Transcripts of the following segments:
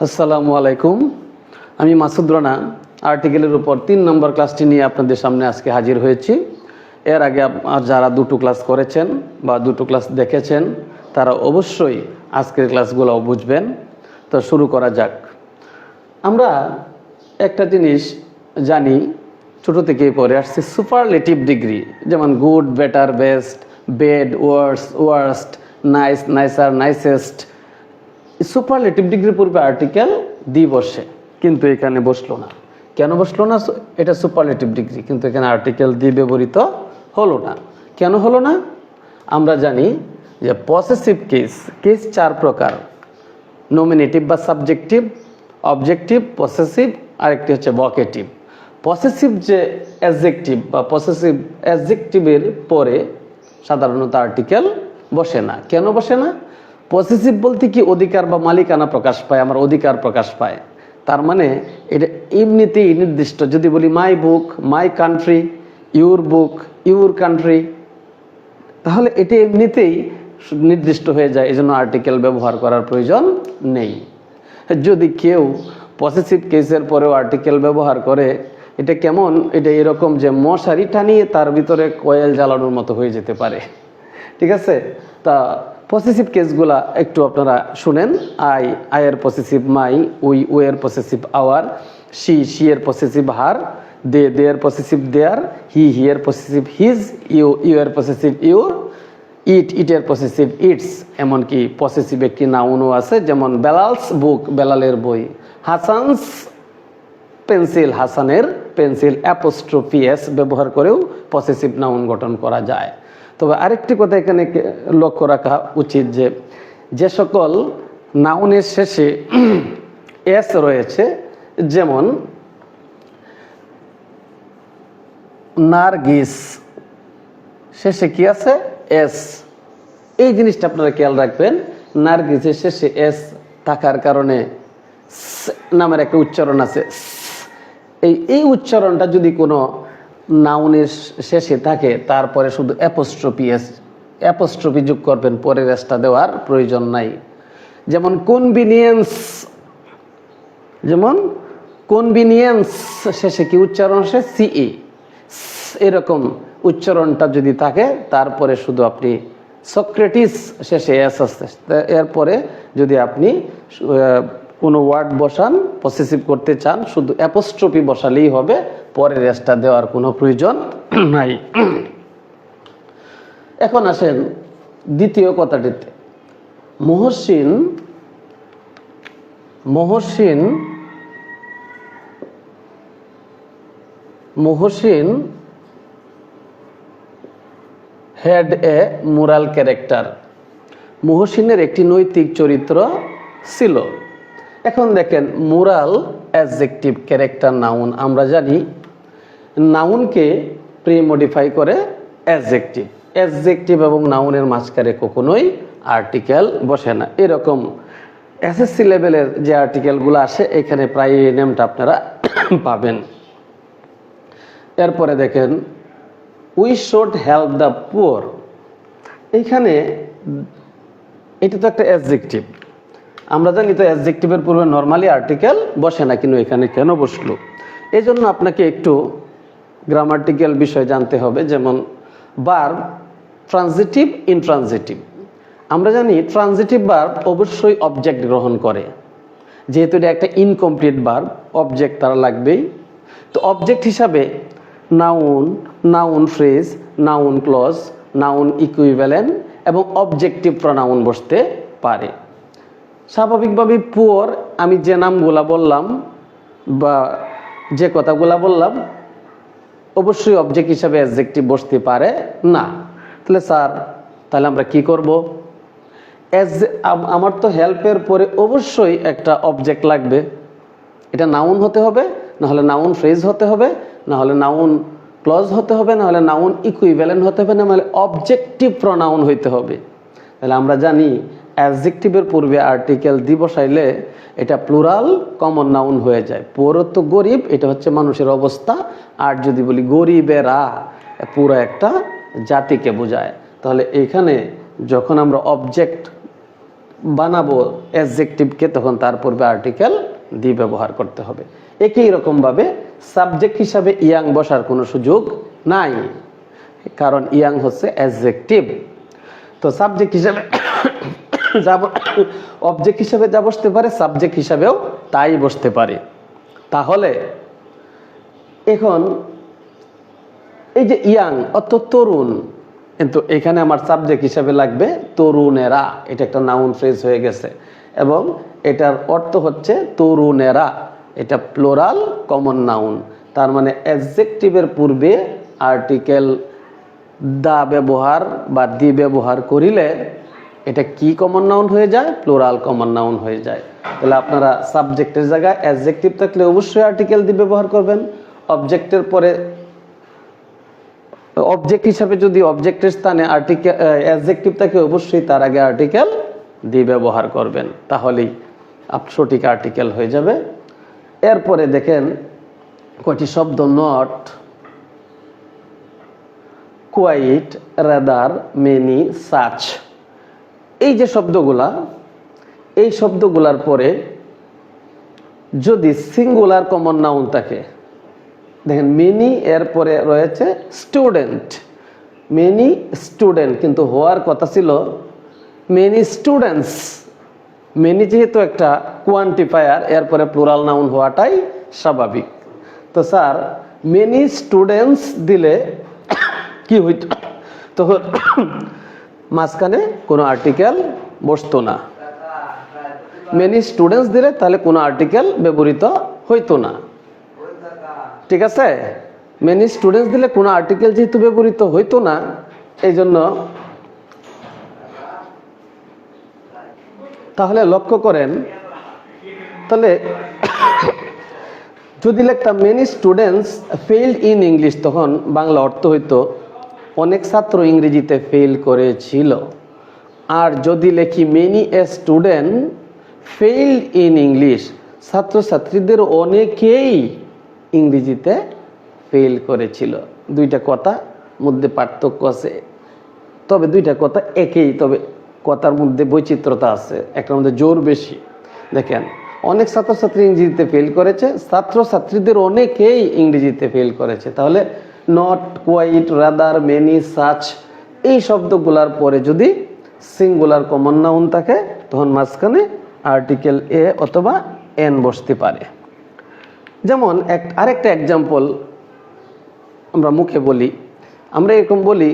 আসসালামু আলাইকুম। আমি মাসুদ রানা আর্টিকেলের উপর 3 নম্বর ক্লাসটি নিয়ে আপনাদের সামনে আজকে হাজির হয়েছি। এর আগে যারা দুটো ক্লাস করেছেন বা দুটো ক্লাস দেখেছেন তারা অবশ্যই আজকের ক্লাসগুলো বুঝবেন। তো শুরু করা যাক। আমরা একটা জিনিস জানি, ছোটো থেকেই পড়ে আসছি, সুপারলেটিভ ডিগ্রি, যেমন good, better, best, bad, worse, worst, nice, nicer, nicest. Superlative degree পূর্বে আর্টিকেল দি বসে, কিন্তু এখানে বসলো না। কেন বসলো না? এটা সুপারলেটিভ ডিগ্রি, কিন্তু এখানে আর্টিকেল দি ব্যবহৃত হলো না। কেন হলো না? আমরা জানি যে পসেসিভ কেস 4 প্রকার: নমিনেটিভ বা সাবজেক্টিভ, অবজেক্টিভ, পসেসিভ, আরেকটি হচ্ছে ভোকেটিভ। পসেসিভ যে অ্যাডজেক্টিভ বা পসেসিভ অ্যাডজেক্টিভের পরে সাধারণত আর্টিকেল বসে না। কেন বসে না? পসেসিভ বলতে কি অধিকার বা মালিকানা প্রকাশ পায়, আমার অধিকার প্রকাশ পায়। তার মানে এটা এমনিতেই নির্দিষ্ট। যদি বলি my book, my country, your book, your country, তাহলে এটি এমনিতেই নির্দিষ্ট হয়ে যায়। এই জন্য আর্টিকেল ব্যবহার করার প্রয়োজন নেই। যদি কেউ পসেসিভ কেসের পরেও আর্টিকেল ব্যবহার করে, এটা কেমন? এটা এরকম যে মশারি টানিয়ে তার ভিতরে কয়েল জ্বালানোর মতো হয়ে যেতে পারে। ঠিক আছে? তা পসেসিভ কেসগুলা একটু আপনারা শুনেন। আয়ের পসেসিভ মাই, উই এর পসেসিভ আওয়ার, শি এর পসেসিভ হার, দে এর পসেসিভ দেয়ার, হি এর পসেসিভ হিজ, ইউ এর পসেসিভ ইউর, ইট এর পসেসিভ ইটস। এমনকি পসেসিভ একটি নাউনও আছে, যেমন বেলালস বুক, বেলালের বই, হাসানস পেন্সিল, হাসানের পেন্সিল, অ্যাপোস্ট্রফি এস ব্যবহার করেও পসেসিভ নাউন গঠন করা যায়। তবে আরেকটি কথা এখানে লক্ষ্য রাখা উচিত, যে সকল নাউনের শেষে এস রয়েছে, যেমন নার্গিস, শেষে কি আছে? এস। এই জিনিসটা আপনারা খেয়াল রাখবেন। নার্গিসের শেষে এস থাকার কারণে নামের একটা উচ্চারণ আছে। এই উচ্চারণটা যদি কোনো নাউনের শেষে থাকে, তারপরে শুধু অ্যাপোস্ট্রফি যোগ করবেন, পরের এসটা দেওয়ার প্রয়োজন নাই। যেমন কনভিনিয়েন্স শেষে কি উচ্চারণ আসে? সিই। এরকম উচ্চারণটা যদি থাকে, তারপরে শুধু আপনি সক্রেটিস শেষে এস আসছে, এরপরে যদি আপনি কোনো ওয়ার্ড বসান, পসেসিভ করতে চান, শুধু অ্যাপোস্ট্রফি বসালেই হবে, পরের এসটা দেওয়ার কোনো প্রয়োজন নাই। এখন আসেন দ্বিতীয় কথাটিতে। Mohsin had a moral character. মহসিনের একটি নৈতিক চরিত্র ছিল। এখন দেখেন, মোরাল অ্যাডজেক্টিভ, ক্যারেক্টার নাউন। আমরা জানি নাউনকে প্রি-মডিফাই করে অ্যাডজেক্টিভ এবং নাউনের মাঝখানে কখনোই আর্টিকেল বসে না। এরকম এসএসসি লেভেলের যে আর্টিকেলগুলো আসে, এখানে প্রায় এই নেমটা আপনারা পাবেন। এরপরে দেখেন, we should help the poor. এইখানে এটা তো একটা অ্যাডজেক্টিভ। আমরা জানি তো অ্যাডজেক্টিভের পূর্বে নর্মালি আর্টিকেল বসে না, কিন্তু এখানে কেন বসলো? এই জন্য আপনাকে একটু গ্রামাটিক্যাল বিষয় জানতে হবে। যেমন ভার্ব, ট্রানজিটিভ, ইনট্রানজিটিভ। আমরা জানি ট্রানজিটিভ ভার্ব অবশ্যই অবজেক্ট গ্রহণ করে, যেহেতু এটা একটা ইনকমপ্লিট ভার্ব, অবজেক্ট তারা লাগবেই। তো অবজেক্ট হিসাবে noun phrase, noun clause, noun equivalent এবং অবজেক্টিভ প্রনাউন বসতে পারে। স্বাভাবিকভাবে পুয়ার, আমি যে নামগুলা বললাম বা যে কথাগুলা বললাম, অবশ্যই অবজেক্ট হিসাবে অ্যাডজেক্টিভ বসতে পারে না। তাহলে আমরা কি করব? আমার তো হেল্পের পরে অবশ্যই একটা অবজেক্ট লাগবে। এটা নাউন হতে হবে, নাহলে নাউন ফ্রেজ হতে হবে, নাহলে নাউন ক্লজ হতে হবে, নাহলে নাউন ইকুইভ্যালেন্ট হতে হবে, নাহলে অবজেক্টিভ প্রনাউন হইতে হবে। তাহলে আমরা জানি অ্যাডজেক্টিভের পূর্বে আর্টিকেল দি বসাইলে এটা প্লুরাল কমন নাউন হয়ে যায়। পুরো তো গরিব, এটা হচ্ছে মানুষের অবস্থা। আর যদি বলি গরিবেরা, পুরো একটা জাতিকে বোঝায়। তাহলে এখানে যখন আমরা অবজেক্ট বানাবো অ্যাডজেক্টিভকে, তখন তার পূর্বে আর্টিকেল দি ব্যবহার করতে হবে। একই রকমভাবে সাবজেক্ট হিসাবে ইয়াং বসার কোনো সুযোগ নাই, কারণ ইয়াং হচ্ছে অ্যাডজেক্টিভ। তো সাবজেক্ট হিসাবে অবজেক্ট হিসাবে যা বসতে পারে, সাবজেক্ট হিসাবেও তাই বসতে পারে। তাহলে এখন এই যে ইয়াং অর্থ তরুণ, কিন্তু এখানে আমার সাবজেক্ট হিসাবে লাগবে তরুণেরা। এটা একটা নাউন ফ্রেজ হয়ে গেছে এবং এটার অর্থ হচ্ছে তরুণেরা। এটা প্লোরাল কমন নাউন, তার মানে অ্যাডজেক্টিভের পূর্বে আর্টিকেল দা ব্যবহার বা দি ব্যবহার করিলে এটা কি কমন নাউন হয়ে যায়? প্লোরাল কমন নাউন হয়ে যায়। তাহলে আপনারা সাবজেক্টের জায়গায় অ্যাডজেক্টিভ থাকলে অবশ্যই আর্টিকেল দি ব্যবহার করবেন। অবজেক্টের পরে অবজেক্ট হিসাবে যদি অবজেক্টের স্থানে আর্টিকেল অ্যাডজেক্টিভ থাকে, অবশ্যই তার আগে আর্টিকেল দি ব্যবহার করবেন, তাহলেই সঠিক আর্টিকেল হয়ে যাবে। এরপরে দেখেন কয়টি শব্দ, not, quite, rather, many, such. এই যে শব্দগুলা, এই শব্দগুলার পরে যদি সিঙ্গুলার কমন নাউন থাকে, দেখেন মেনি এর পরে রয়েছে স্টুডেন্ট, মেনি স্টুডেন্ট, কিন্তু হওয়ার কথা ছিল মেনি স্টুডেন্টস। মেনি যেহেতু একটা কোয়ান্টিফায়ার, এরপরে প্লুরাল নাউন হওয়াটাই স্বাভাবিক। তো স্যার মেনি স্টুডেন্টস দিলে কি হইতো? তখন মাঝখানে কোনো আর্টিকেল বসতো না। মেনি স্টুডেন্টস দিলে তাহলে কোনো আর্টিকেল ব্যবহৃত হইতো না, ঠিক আছে? মেনি স্টুডেন্টস দিলে কোনো আর্টিকেল যেহেতু ব্যবহৃত হইতো না, এই জন্য তাহলে লক্ষ্য করেন, তাহলে যদি লিখতাম many students failed in English, তখন বাংলা অর্থ হইতো অনেক ছাত্র ইংরেজিতে ফেল করেছিল। আর যদি লিখি many a student failed in English, ছাত্রছাত্রীদের অনেকেই ইংরেজিতে ফেল করেছিল। দুইটা কথা মধ্যে পার্থক্য আছে, তবে দুইটা কথা একই, তবে কথার মধ্যে বৈচিত্র্যতা আছে, একটার মধ্যে জোর বেশি। দেখেন, অনেক ছাত্রছাত্রী ইংরেজিতে ফেল করেছে, ছাত্রছাত্রীদের অনেকেই ইংরেজিতে ফেল করেছে। তাহলে not, quite, rather, many, such এই শব্দগুলার পরে যদি সিঙ্গুলার কমন নাউন থাকে, তখন মাঝখানে আর্টিকেল এ অথবা এন বসতে পারে। যেমন আরেকটা এক্সাম্পল আমরা মুখে বলি, আমরা এরকম বলি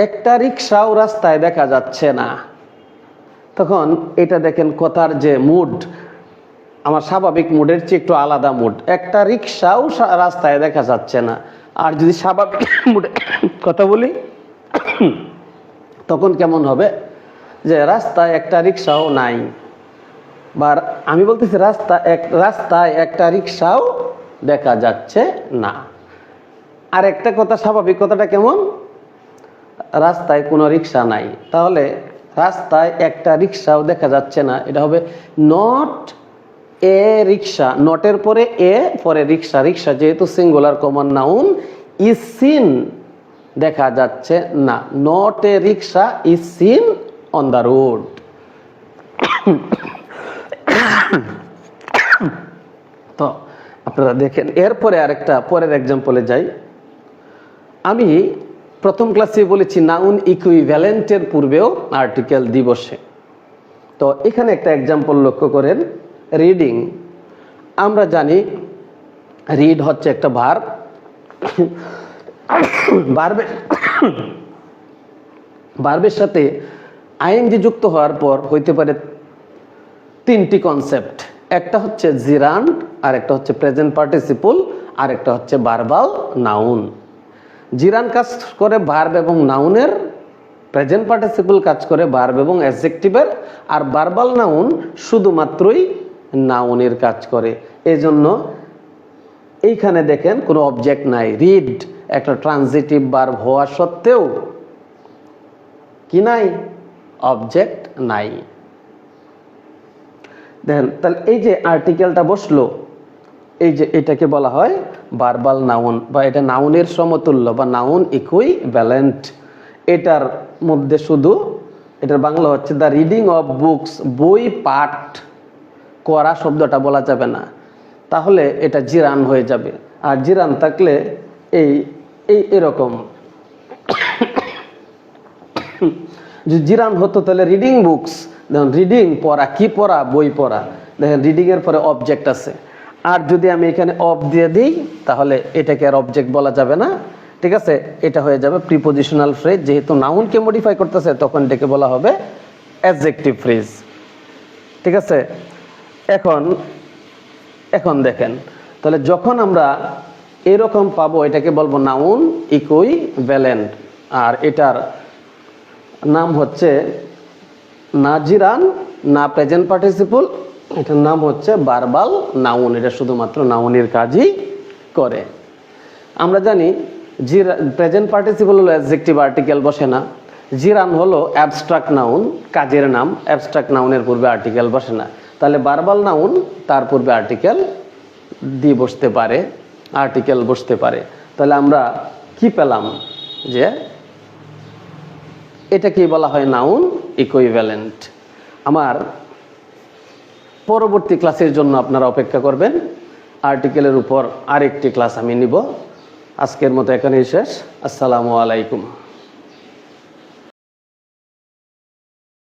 একটা রিক্সাও রাস্তায় দেখা যাচ্ছে না। তখন এটা দেখেন কথার যে মুড, আমার স্বাভাবিক মুডের চেয়ে একটু আলাদা মুড। একটা রিক্সাও রাস্তায় দেখা যাচ্ছে না। আর যদি স্বাভাবিক মুডে কথা বলি, তখন কেমন হবে? যে রাস্তায় একটা রিক্সাও নাই, বা আমি বলতেছি রাস্তায় একটা রিক্সাও দেখা যাচ্ছে না। আর একটা কথা, স্বাভাবিক কথাটা কেমন? রাস্তায় কোনো রিক্সা নাই। তাহলে রাস্তায় একটা রিক্সাও দেখা যাচ্ছে না, এটা হবে নট এ রিক্সা। নটের পরে এ, পরে রিক্সা। রিক্সা যেহেতু singular common noun, is seen দেখা যাচ্ছে না। Not a rickshaw is seen on the road. তো আপনারা দেখেন, এরপরে আরেকটা পরের এক্সাম্পলে যাই। আমি প্রথম ক্লাসে বলেছি নাউন ইকুইভ্যালেন্টের পূর্বেও আর্টিকেল দি বসে। তো এখানে একটা এক্সাম্পল লক্ষ্য করেন, রিডিং। আমরা জানি রিড হচ্ছে একটা ভার্ব। ভার্বের সাথে আইএনজি যুক্ত হওয়ার পর হইতে পারে তিনটি কনসেপ্ট। একটা হচ্ছে জিরান্ড, আর একটা হচ্ছে প্রেজেন্ট পার্টিসিপল, আর একটা হচ্ছে ভার্বাল নাউন। জিরান্ড কাজ করে ভার্ব এবং নাউনের, প্রেজেন্ট পার্টিসিপল কাজ করে ভার্ব এবং অ্যাডজেক্টিভের, আর ভার্বাল নাউন শুধুমাত্রই নাউনের কাজ করে। এজন্য এইখানে দেখেন কোনো অবজেক্ট নাই। রিড একটা ট্রানজিটিভ ভার্ব হওয়া সত্ত্বেও কি নাই? অবজেক্ট নাই। দেখেন, তাহলে এই যে আর্টিকেলটা বসলো, এই যে এটাকে বলা হয় ভার্বাল নাউন, বা এটা নাউনের সমতুল্য বা নাউন ইকুইভ্যালেন্ট। এটার মধ্যে শুধু এটার বাংলা হচ্ছে দ্য রিডিং অফ বুকস, বই পাঠ করা শব্দটা বলা যাবে না, তাহলে এটা জিরান হয়ে যাবে। আর জিরান থাকলে এই এই এরকম যে জিরান হতো তাহলে রিডিং বুকস, দেখুন রিডিং পড়া, কি পড়া? বই পড়া। দেখেন রিডিং এর পরে অবজেক্ট আছে, আর যদি আমি এখানে অফ দিয়ে দিই তাহলে এটাকে আর অবজেক্ট বলা যাবে না, ঠিক আছে? এটা হয়ে যাবে প্রিপোজিশনাল ফ্রেজ। যেহেতু নাউনকে মডিফাই করতেছে তখন এটাকে বলা হবে অ্যাডজেক্টিভ ফ্রেজ, ঠিক আছে? এখন দেখেন, তাহলে যখন আমরা এরকম পাবো এটাকে বলবো নাউন ইকুইভ্যালেন্ট। আর এটার নাম হচ্ছে না জিরান না প্রেজেন্ট পার্টিসিপল, এটার নাম হচ্ছে ভার্বাল নাউন। এটা শুধুমাত্র নাউনের কাজই করে। আমরা জানি প্রেজেন্ট পার্টিসিপল হলো অ্যাডজেক্টিভ আর্টিকেল বসে না, জিরান হলো অ্যাবস্ট্রাক্ট নাউন, কাজের নাম। অ্যাবস্ট্রাক্ট নাউনের পূর্বে আর্টিকেল বসে না, তাহলে ভার্বাল নাউন তার পূর্বে আর্টিকেল দিয়ে বসতে পারে, আর্টিকেল বসতে পারে। তাহলে আমরা কি পেলাম? যে এটাকেই বলা হয় নাউন ইকুইভ্যালেন্ট। আমার পরবর্তী ক্লাসের জন্য আপনারা অপেক্ষা করবেন। আর্টিকেলের উপর আরেকটি ক্লাস আমি নিব। আজকের মতো এখানেই শেষ। আসসালামু আলাইকুম।